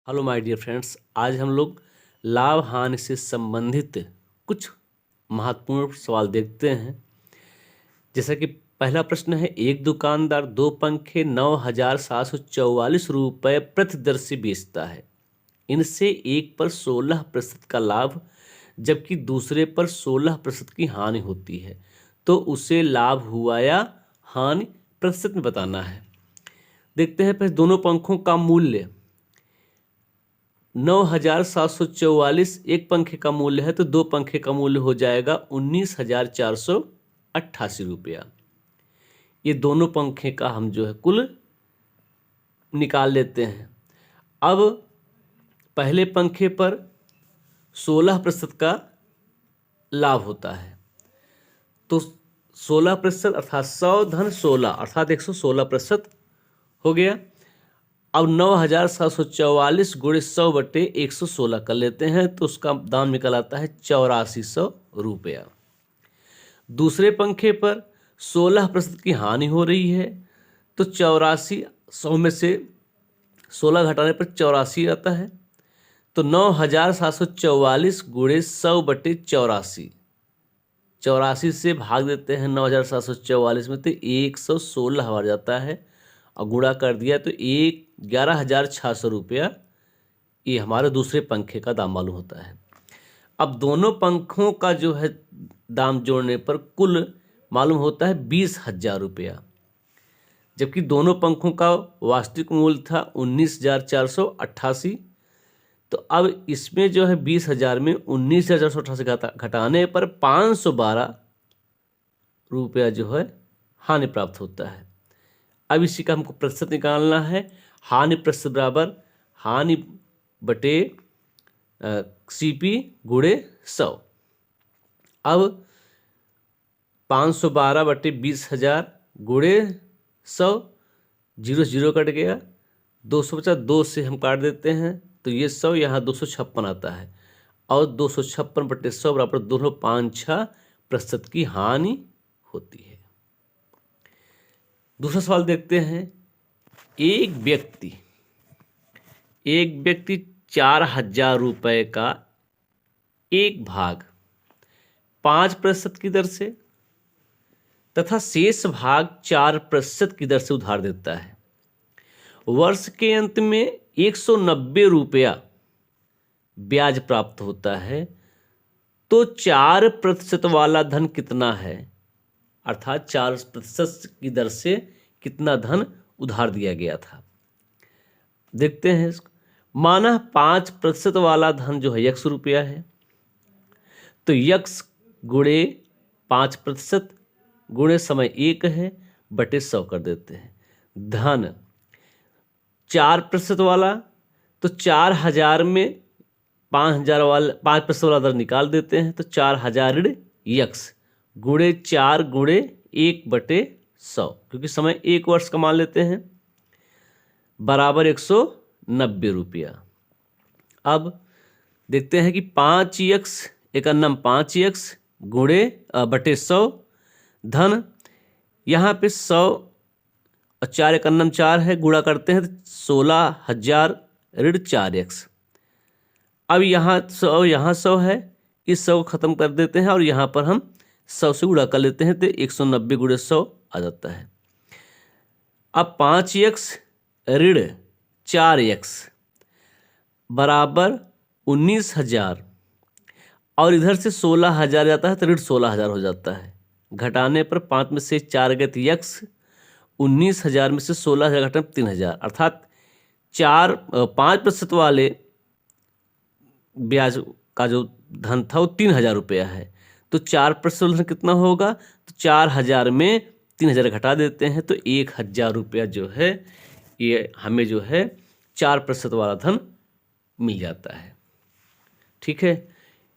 Hello my dear friends, आज हम लोग लाभ हानि से संबंधित कुछ महत्वपूर्ण सवाल देखते हैं। जैसा कि पहला प्रश्न है, एक दुकानदार 2 पंखे 9,744 रुपये प्रति दर से बेचता है। इनसे एक पर 16% का लाभ जबकि दूसरे पर 16% की हानि होती है, तो उसे लाभ हुआ या हानि प्रतिशत में बताना है। देखते हैं पहले दोनों पंखों का मूल्य। 9,744 एक पंखे का मूल्य है, तो 2 पंखे का मूल्य हो जाएगा 19,488 रुपया। ये दोनों पंखे का हम जो है कुल निकाल लेते हैं। अब पहले पंखे पर 16% का लाभ होता है, तो 16% अर्थात 100 धन 16 अर्थात 116% हो गया। अब 9,744 गुणे 100/116 कर लेते हैं, तो उसका दाम निकल आता है 8400 रुपया। दूसरे पंखे पर 16% की हानि हो रही है, तो 8400 में से 16 घटाने पर 84 आता है, तो 9,744 गुणे 100/84, 84 से भाग देते हैं 9,744 में, तो 116 आ जाता है और गुणा कर दिया तो 11,600 रुपया ये हमारे दूसरे पंखे का दाम मालूम होता है। अब दोनों पंखों का जो है दाम जोड़ने पर कुल मालूम होता है 20,000 रुपया, जबकि दोनों पंखों का वास्तविक मूल्य था 19,488। तो अब इसमें जो है 20,000 में 19,488 घटाने पर 512 रुपया जो है हानि प्राप्त होता है। अब इसी का हमको प्रतिशत निकालना है। हानि प्रतिशत बराबर हानि बटे CP गुणे 100। अब 512/20,000 गुणे 100, 0 से 0 कट गया, 200 बचा, 2 से हम काट देते हैं, तो ये 100 यहाँ 256 आता है, और 256/100 बराबर दोनों 5-6% की हानि होती है। दूसरा सवाल देखते हैं। एक व्यक्ति 4,000 रुपये का एक भाग 5% की दर से तथा शेष भाग 4% की दर से उधार देता है। वर्ष के अंत में 190 रुपया ब्याज प्राप्त होता है, तो 4% वाला धन कितना है, अर्थात 4% की दर से कितना धन उधार दिया गया था। देखते हैं इसको। माना 5% वाला धन जो है 100 रुपया है, तो 100 गुणे 5% गुणे समय 1 है बटे 100 कर देते हैं। धन 4% वाला, तो 4,000 में 5,000 वाला 5% वाला दर निकाल देते हैं, तो 4,000 x गुणे 4 गुणे 1/100, क्योंकि समय 1 वर्ष का मान लेते हैं, बराबर 190 रुपया। अब देखते हैं कि 5x एक अन्नम 5x गुणे बटे 100, धन यहाँ पे 100 और 4 एक अन्नम 4 है, गुणा करते हैं तो 16,000 ऋण 4x। अब यहाँ 100 है, इस 100 को ख़त्म कर देते हैं और यहाँ पर हम 100 से गुणा कर लेते हैं, तो 190 गुणे 100 आ जाता है। अब 5x ऋण 4x बराबर 19,000, और इधर से 16,000 जाता है, तो ऋण 16,000 हो जाता है। घटाने पर 5 में से 4 गए तो x, 19,000 में से 16,000 घटाने 3,000, अर्थात 5% वाले ब्याज का जो धन था वो 3,000 रुपया है, तो 4% धन कितना होगा, तो 4,000 में 3,000 घटा देते हैं, तो 1,000 रुपया जो है ये हमें जो है 4% वाला धन मिल जाता है। ठीक है।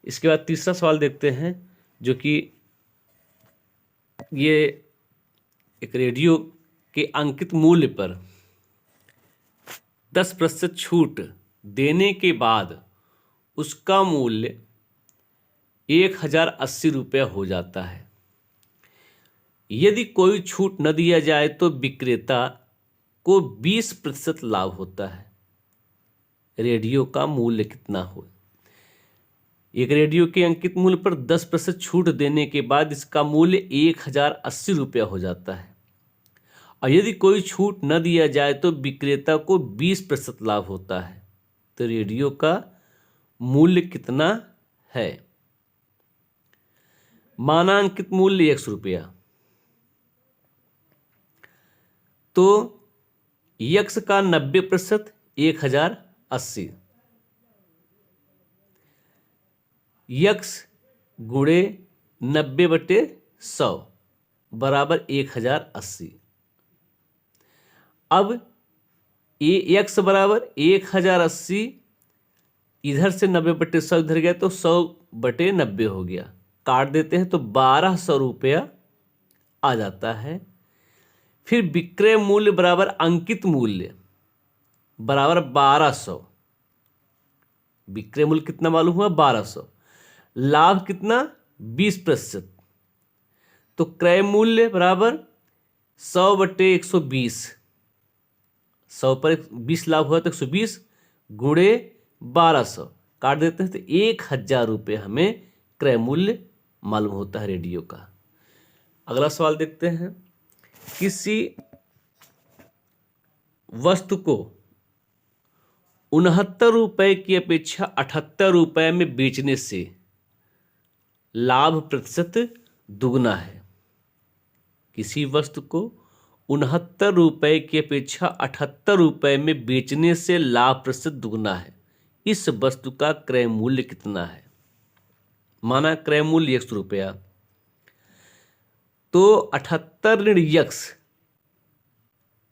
इसके बाद तीसरा सवाल देखते हैं, जो कि ये एक रेडियो के अंकित मूल्य पर 10% छूट देने के बाद उसका मूल्य 1,080 रुपया हो जाता है। यदि कोई छूट न दिया जाए तो विक्रेता को 20% लाभ होता है। रेडियो का मूल्य कितना हो। एक रेडियो के अंकित मूल्य पर 10% छूट देने के बाद इसका मूल्य 1080 रुपया हो जाता है, और यदि कोई छूट न दिया जाए तो विक्रेता को 20% लाभ होता है। तो रेडियो का मूल्य कितना है। मानांकित मूल्य 100 रुपया। तो यक्स का 90% 1080, यक्स गुणे 90/100 बराबर 1080। अब यक्स बराबर 1080, इधर से 90/100 इधर गया तो 100/90 हो गया, काट देते हैं तो 1200 रुपया आ जाता है। फिर विक्रय मूल्य बराबर अंकित मूल्य बराबर 1200। विक्रय मूल्य कितना मालूम हुआ 1200, लाभ कितना 20%। तो क्रय मूल्य बराबर 100/120, 100 पर 20 लाभ हुआ तो 120 गुणे 1200, काट देते हैं तो 1000 रुपये हमें क्रय मूल्य मालूम होता है रेडियो का। अगला सवाल देखते हैं। किसी वस्तु को 69 रुपये की अपेक्षा 78 रुपये में बेचने से लाभ प्रतिशत दुगना है। किसी वस्तु को 69 रुपये की अपेक्षा 78 रुपये में बेचने से लाभ प्रतिशत दुगना है। इस वस्तु का क्रय मूल्य कितना है। माना क्रय मूल्य 100 रुपया, तो 78 ऋण यक्स,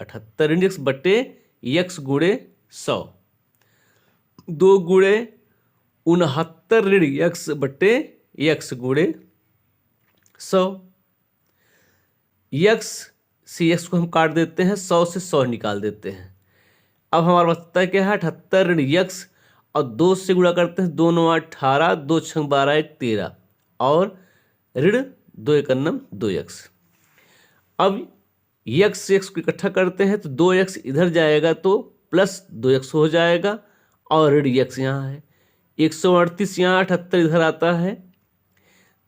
78 ऋण यक्स बटे यक्स गुणे 100, 2 गुणे 69 ऋण यक्स बटे यक्स गुणे 100। यक्स से यक्स को हम काट देते हैं, 100 से 100 निकाल देते हैं। अब हमारा बचता क्या है 78 ऋण यक्स, और 2 से गुणा करते हैं, 2 9 18, 2 6 12 13, और ऋण 2 1 2 यक्स। अब यक्स से यक्स को इकट्ठा करते हैं तो 2 यक्स इधर जाएगा तो प्लस 2 यक्स हो जाएगा, और ऋण यक्स यहाँ है 138, यहाँ 78 इधर आता है,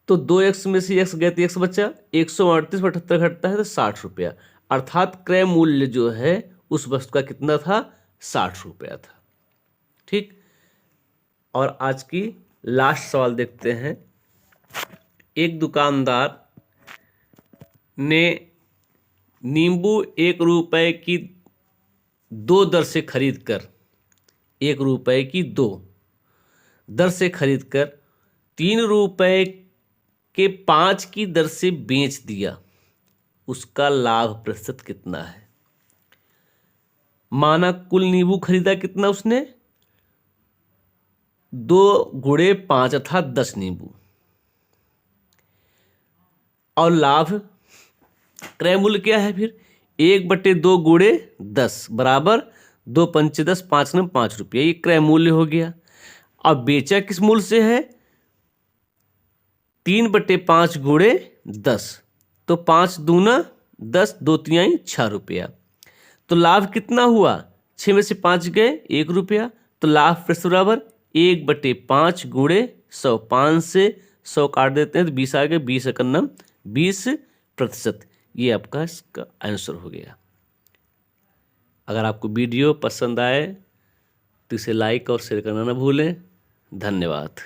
तो 2 यक्स में से यक्स गए तो यक्स बचा, 138/78 घटता है तो 60 रुपया। अर्थात क्रय मूल्य जो है उस वस्तु का कितना था 60 रुपया था। ठीक। और आज की लास्ट सवाल देखते हैं। एक दुकानदार ने नींबू 1 रुपये की 2 दर से खरीद कर, 1 रुपये की 2 दर से खरीद कर 3 रुपये के 5 की दर से बेच दिया। उसका लाभ प्रतिशत कितना है। माना कुल नींबू खरीदा कितना उसने 2 गुणे 5 अर्थात 10 नींबू, और लाभ क्रय मूल्य क्या है फिर 1/2 गुणे 10 बराबर 2 पंच 10, 5 9 5 रुपये, ये क्रय मूल्य हो गया। अब बेचा किस मूल्य से है 3/5 गुणे 10, तो 5 दूना 10, 2 3 6 रुपया। तो लाभ कितना हुआ 6 में से 5 गए 1 रुपया, तो लाभ प्रतिशत बराबर 1/5 गुणे 100, 5 से 100 काट देते हैं तो 20 आ गए, 20 एकन्नम 20%। ये आपका इसका आंसर हो गया। अगर आपको वीडियो पसंद आए तो इसे लाइक और शेयर करना ना भूलें। धन्यवाद।